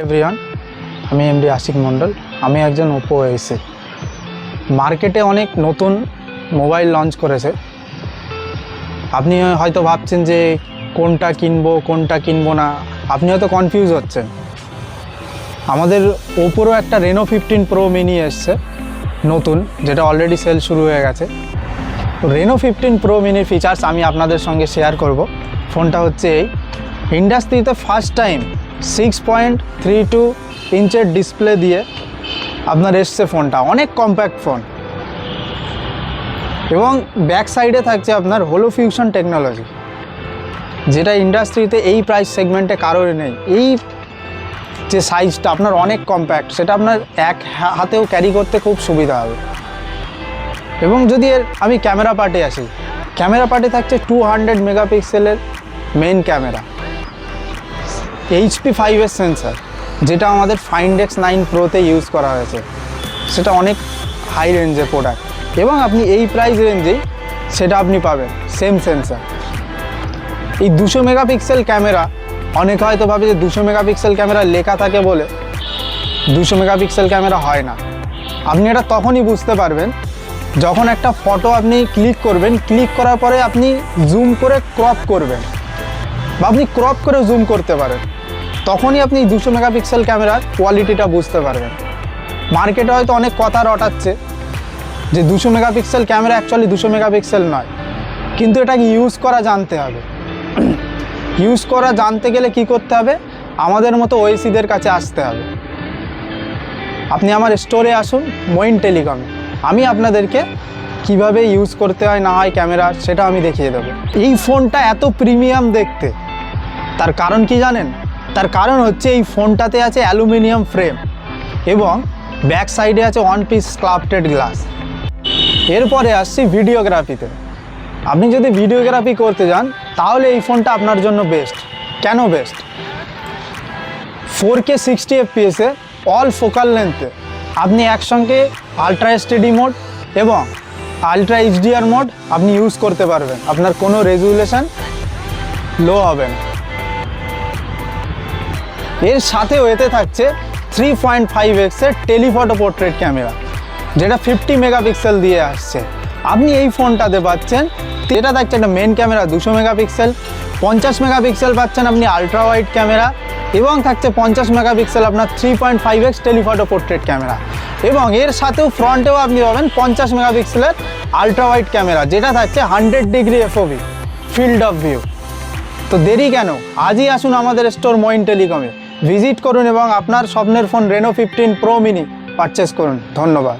Everyone, আমি MD Ashiq মণ্ডল। আমি একজন ওপো এসে মার্কেটে অনেক নতুন মোবাইল লঞ্চ করেছে। আপনি হয়তো ভাবছেন যে কোনটা কিনবো না, আপনি হয়তো কনফিউজ হচ্ছেন। আমাদের ওপোরও একটা রেনো 15 প্রো মিনি এসছে নতুন, যেটা অলরেডি সেল শুরু হয়ে গেছে। রেনো 15 প্রো মিনির ফিচার্স আমি আপনাদের সঙ্গে শেয়ার করব। ফোনটা হচ্ছে এই ইন্ডাস্ট্রিতে ফার্স্ট টাইম 6.32 ইঞ্চের ডিসপ্লে দিয়ে আপনার এসছে ফোনটা। অনেক কম্প্যাক্ট ফোন এবং ব্যাক সাইডে থাকছে আপনার হলো ফিউশন টেকনোলজি, যেটা ইন্ডাস্ট্রিতে এই প্রাইস সেগমেন্টে কারোর নেই। এই যে সাইজটা আপনার অনেক কম্প্যাক্ট, সেটা আপনার এক হাতেও ক্যারি করতে খুব সুবিধা হবে। এবং যদি আমি ক্যামেরা পার্টে আসি, ক্যামেরা পার্টে থাকছে 200 মেগাপিক্সেলের মেইন ক্যামেরা, HP5 সেন্সার, যেটা আমাদের ফাইন্ড X9 প্রোতে ইউজ করা হয়েছে। সেটা অনেক হাই রেঞ্জের প্রোডাক্ট এবং আপনি এই প্রাইস রেঞ্জেই সেটা আপনি পাবেন সেম সেন্সার। এই 200 মেগাপিক্সেল ক্যামেরা, অনেকে হয়তো ভাবে যে 200 মেগাপিক্সেল ক্যামেরা লেখা থাকে বলে 200 মেগাপিক্সেল ক্যামেরা হয় না। আপনি এটা তখনই বুঝতে পারবেন যখন একটা ফটো আপনি ক্লিক করবেন, ক্লিক করার পরে আপনি জুম করে ক্রপ করবেন বা আপনি ক্রপ করে জুম করতে পারেন, তখনই আপনি 200 মেগাপিক্সেল ক্যামেরার কোয়ালিটিটা বুঝতে পারবেন। মার্কেটে হয়তো অনেক কথা রটাচ্ছে যে 200 মেগাপিক্সেল ক্যামেরা অ্যাকচুয়ালি 200 মেগাপিক্সেল নয়, কিন্তু এটাকে ইউজ করা জানতে হবে। ইউজ করা জানতে গেলে কি করতে হবে? আমাদের মতো ওএসিদের কাছে আসতে হবে। আপনি আমার স্টোরে আসুন, মইন টেলিকমে। আমি আপনাদেরকে কিভাবে ইউজ করতে হয় না হয় ক্যামেরা, সেটা আমি দেখিয়ে দেবো। এই ফোনটা এত প্রিমিয়াম দেখতে, তার কারণ কি জানেন? তার কারণ হচ্ছে এই ফোনটাতে আছে অ্যালুমিনিয়াম ফ্রেম এবং ব্যাক সাইডে আছে ওয়ান পিস স্কাল্পটেড গ্লাস। এরপরে আসছি ভিডিওগ্রাফিতে। আপনি যদি ভিডিওগ্রাফি করতে যান তাহলে এই ফোনটা আপনার জন্য বেস্ট। কেন best? 4K 60 FPS all focal লেন্থে আপনি একসঙ্গে আলট্রা এসডি মোড এবং আলট্রা এইচডিআর মোড আপনি ইউজ করতে পারবেন। আপনার কোনো রেজুলেশন লো হবে না। এর সাথেও এতে থাকছে 3.5x এর টেলিফটো পোর্ট্রেট ক্যামেরা, যেটা 50 মেগাপিক্সেল দিয়ে আসছে। আপনি এই ফোনটাতে পাচ্ছেন, এটা থাকছে একটা মেন ক্যামেরা 200 মেগাপিক্সেল, 50 মেগাপিক্সেল পাচ্ছেন আপনি আলট্রা ওয়াইড ক্যামেরা এবং থাকছে 50 মেগাপিক্সেল আপনার 3.5x টেলিফটো পোর্ট্রেট ক্যামেরা। এবং এর সাথেও ফ্রন্টেও আপনি পাবেন 50 মেগাপিক্সেলের আলট্রা ওয়াইড ক্যামেরা, যেটা থাকছে 100 degree FOV field of view. তো দেরি কেন? আজই আসুন আমাদের স্টোর মইন টেলিকমে, ভিজিট করুন এবং আপনার স্বপ্নের phone Reno 15 pro mini purchase করুন। ধন্যবাদ।